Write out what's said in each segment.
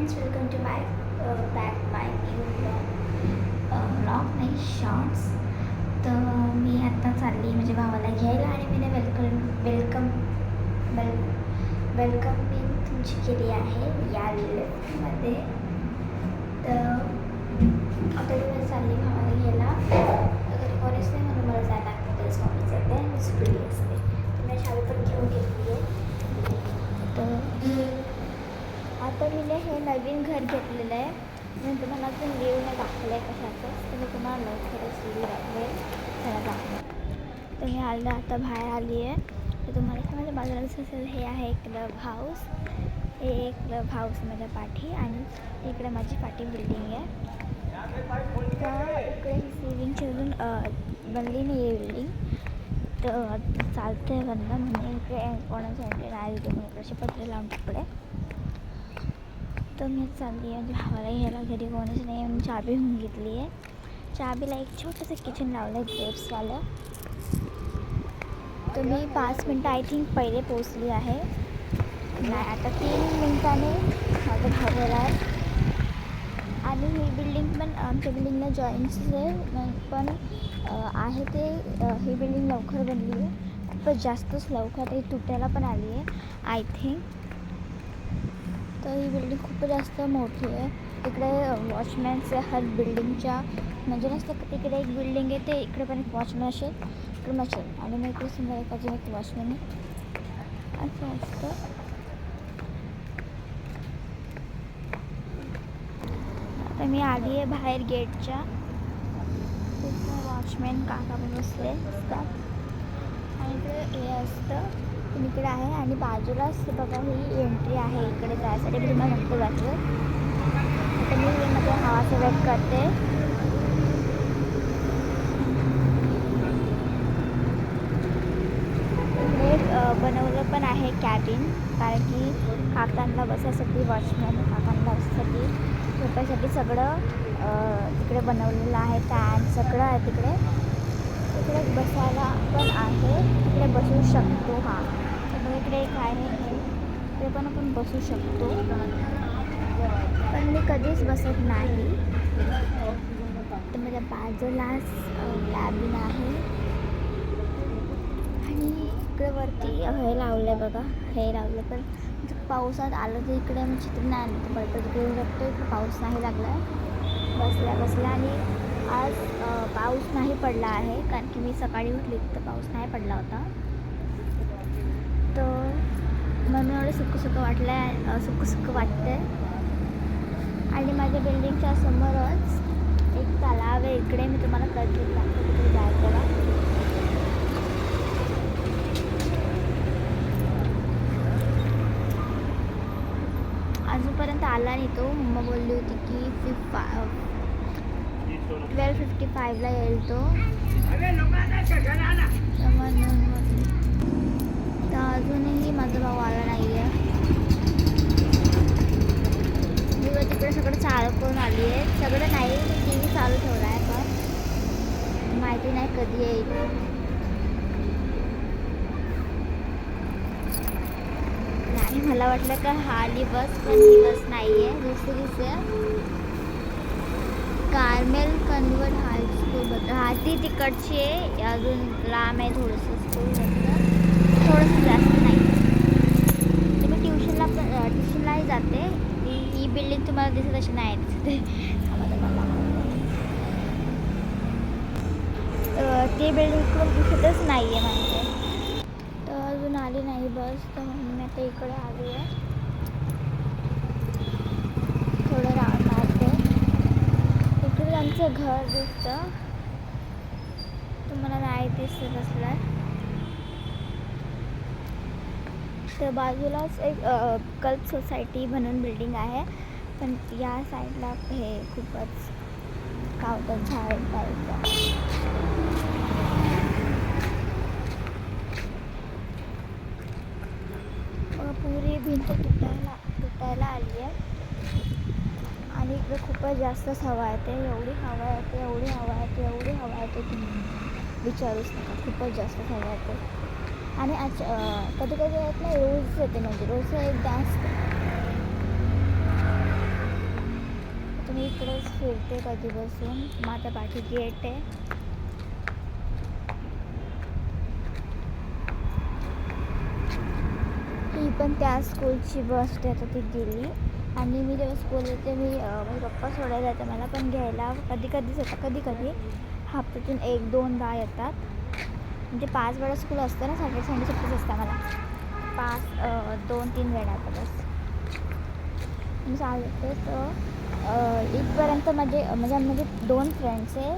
Friends, welcome to my back my new blog नाही shorts. तर मी आत्ता चालली म्हणजे भावाला घ्यायला आणि मी वेलकमिंग तुमची केली आहे या लिफ्टमध्ये. तर आता मी चालली भावाला घ्यायला. घरी कोणीच नाही म्हणून मला जायला लागतं. तेच मम्मीच येते मी सुटली असते. तर मी शाळेत पण घेऊन घेतली आहे. तर आता मी हे नवीन घर घेतलेलं आहे. मी तुम्हाला अजून व्ह्यू नाही दाखवलं आहे कशाचं, तर मी तुम्हाला लवकरच व्ह्यू दाखवेल त्याला दाखवेल. तर मी आता बाहेर आली आहे. तर तुम्हाला माझ्या बाजूला असेल हे आहे क्लब हाऊस. हे एक क्लब हाऊस माझ्या पाठी आणि इकडे माझी पाठी बिल्डिंग आहे. तर इकडे ही सिलिंगची अजून बनली नाही आहे बिल्डिंग. तर चालतं आहे बंद म्हणजे इकडे कोणाचं एंट्री नाही दिली म्हणून इकडचे पत्रे लावून कपडे. तर मी चालली आहे भावाला घ्यायला. घरी कोणीच नाही. मी चाबी घेऊन घेतली आहे. चाबीला एक छोटंसं किचन लावलं आहे ग्रेप्सवालं. तर मी 5 मिनटं आय थिंक पहिले पोचली आहे. नाही आता 3 मिनटाने माझं भाव आहे. आणि ही बिल्डिंग पण आमच्या बिल्डिंगला जॉईंट्स आहे पण आहे ते ही बिल्डिंग लवकर बनली आहे. खूपच जास्तच लवकर ती तुटायला पण आली आहे आय थिंक. तर ही बिल्डिंग खूप जास्त मोठी आहे. इकडे वॉचमॅन्स आहेत बिल्डिंगच्या म्हणजे नसतं तिकडे एक बिल्डिंग आहे ते इकडे पण एक वॉचमॅन असेल इकडे नसेल आणि मग इकडे समजा एक अजून एक वॉचमॅन आहे असं असतं. तर मी आली आहे बाहेर गेटच्या. तिथं वॉचमॅन काका पण बसले असतात आणि इकडे हे असतं इकडे आहे आणि बाजूलाच बघा ही एंट्री आहे इकडे जायसाठी. मी तुम्हाला नंतर दाखवेल. तर मी मध्ये हवाचं वेट करते. इकडे बनवलं पण आहे कॅबिन कारण की काकांना बसायसाठी वॉचमॅन काकांना बसायसाठी झोपायसाठी सगळं तिकडे बनवलेलं आहे. फॅन सगळं आहे तिकडे. तिकडे बसायला पण आहे. तिकडे बसू शकतो. हां तर इकडे एक आहे इकडे पण आपण बसू शकतो पण मी कधीच बसत नाही. तर माझ्या बाजूलाच कॅबिन आहे आणि इकडे वरती हे लावलं आहे बघा. हे लावलं पण पावसात आलं तर इकडे मी चित्र नाही आलं तर बडबड घेऊ शकतो. इकडे पाऊस नाही लागला आहे बसल्या आणि आज पाऊस नाही पडला आहे कारण की मी सकाळी उठली तर पाऊस नाही पडला होता. तर म्हणून एवढं सुक्कं वाटलं आहे सुक्कं वाटतं आहे. आणि माझ्या बिल्डिंगच्या समोरच एक तलाव आहे. इकडे मी तुम्हाला कधी लागतो तिकडे जायचं. अजूनपर्यंत आला नाही तो. मम्मा बोलली होती की 12:55ला येईल तो. तर अजूनही माझा भाऊ आला नाही आहे. मी तिकडे सगळं चालू करून आली आहे. सगळं नाही मी टी व्ही चालू ठेवला आहे पण माहिती नाही कधी येईल. नाही मला वाटलं का हा आली बस पण ही बस नाही आहे दुसरीच आहे. कार्मेल कन्व्हर्ट हायस्कूल ती तिकडची आहे. अजून लांब आहे थोडंसं स्कूलमधलं थोडंसं जास्त नाही. तर मी ट्युशनलाही जाते. ही बिल्डिंग तुम्हाला दिसत अशी नाही दिसते. ती बिल्डिंग पण दिसतच नाही आहे म्हणजे. तर अजून आली नाही बस तर म्हणून मी आता इकडे आली आहे. थोडं राऊंड मारते. इकडे आमचं घर दिसतं तुम्हाला नाही दिसत असलं तर बाजूलाच एक कल्प सोसायटी म्हणून बिल्डिंग आहे पण या साईडला हे खूपच कावतं झाड टाईप. पुरी भिंत तुटायला आली आहे आणि इकडे खूपच जास्तच हवा येते. एवढी हवा येते तुम्ही विचारूच नका. खूपच जास्त हवा येते आणि कधी कधी येत नाही रोज येते म्हणजे रोज एक जास्त इकडेच फिरते कधी बसून. माझ्या पाठी गेट आहे. ही पण त्या स्कूलची बस होती, आता ती गेली. आणि मी जेव्हा स्कूल येते माझे पप्पा सोडायला जाते मला, पण घ्यायला कधी कधीच येतात. कधी कधी हप्त्यातून 1-2दा येतात. म्हणजे 5 वेळा स्कूल असतं ना, सॅटर्डे संडे सुट्टीच असतं मला. 2-3 वेळा आता बस मी चालते. तर इथपर्यंत म्हणजे 2 फ्रेंड्स आहे.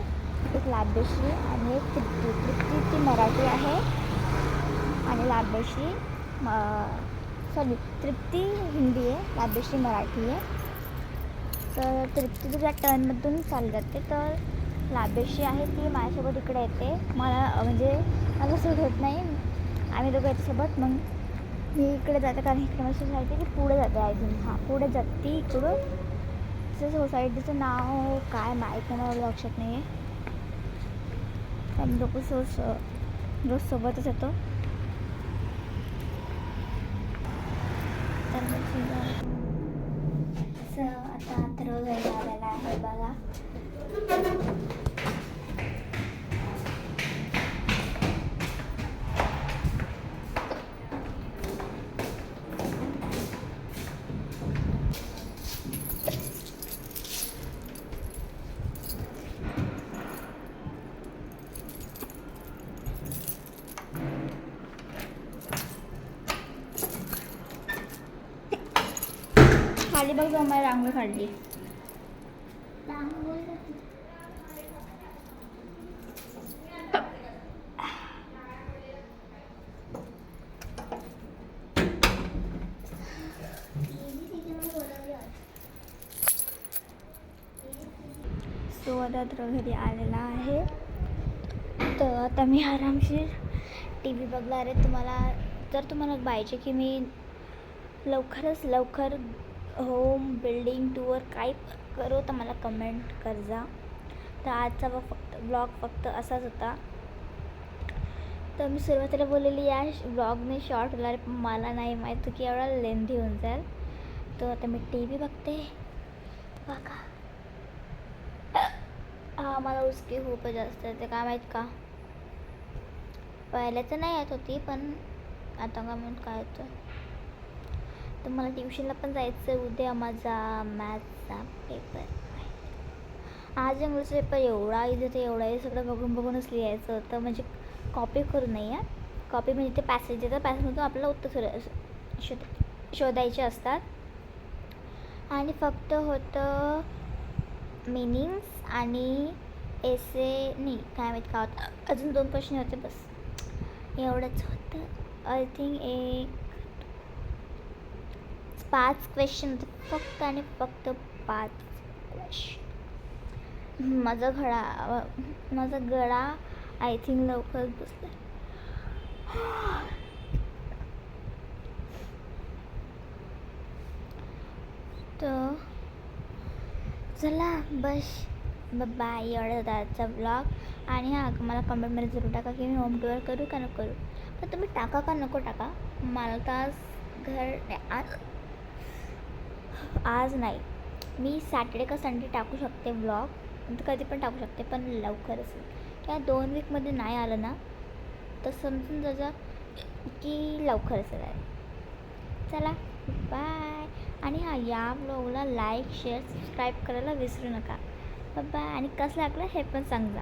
एक लाभेश्री आणि एक तृप्ती. तृप्ती ती मराठी आहे आणि लाभेश्री तृप्ती हिंदी आहे, लाभेश्री मराठी आहे. तर तृप्ती तुझ्या टर्नमधून चालली जाते. तर लाभेश्री आहे ती माझ्यासोबत इकडे येते. मला सोडत नाही. आम्ही दोघं याच्यासोबत. मग मी इकडे जाते, कारण इकडे माझी सोसायटी ती पुढे जाते. आय थिंक पुढे जाते इकडून. तिचं सोसायटीचं नाव काय माहीत नाही, मला लक्षात नाही आहे. आम्ही दोघं रोज सोबतच येतो. तर आता अथर्व घरी आलेला आहे बघा. खाली बघ, मला रांगोळी काढली. सो आता घरी आलेला आहे. तर आता मी आरामशीर टी व्ही बघणार आहे. जर तुम्हाला पाहिजे की मी लवकरात लवकर होम बिल्डिंग टूर काय करू, तर मला कमेंट कर जा. तर आजचा ब्लॉग फक्त असाच होता. तर मी सुरुवातीला बोललेली या ब्लॉगने शॉर्ट होणार, पण मला नाही माहीत की एवढा लेंदी होऊन जाईल. तर आता मी टी व्ही बघते बघा. मला उसकी खूप जास्त येते, काय माहीत का. पहिल्या तर नाही येत होती, पण आता का म्हणून काय येतं. तर मला ट्युशनला पण जायचं आहे. उद्या माझा मॅथ्सचा पेपर आहे. आज इंग्लिशचा पेपर एवढा इझी होता, एवढा इझी. सगळं बघूनच लिहायचं होतं. म्हणजे कॉपी करून नाही आहे. कॉपी म्हणजे ते पॅसेज येतं, पॅसेजमधून आपल्याला उत्तर शोधायचे असतात. आणि फक्त होतं मिनिंग्स आणि एसे नाही, काय माहीत का होतं. अजून 2 प्रश्न होते, बस एवढंच होतं. आय थिंक 5 क्वेश्चन होते फक्त, आणि फक्त 5 क्वेश्चन. माझा गळा आय थिंक लवकर बसला. तर चला बस, बाय. एवढा होता आजचा ब्लॉग. आणि मला कमेंटमध्ये जरूर टाका की मी होम टूर करू का नको करू. पण तुम्ही टाका का नको टाका. मला तर आज नाही, मी सॅटर्डे का संडे टाकू शकते ब्लॉग. कधी पण टाकू शकते, पण लवकर असेल. किंवा 2 वीकमध्ये नाही आलं ना, तर समजून जा की लवकर असेल. चला बाय. आणि या ब्लॉगला लाईक शेअर सबस्क्राईब करायला विसरू नका. बाय. आणि कसं लागलं हे पण सांगा.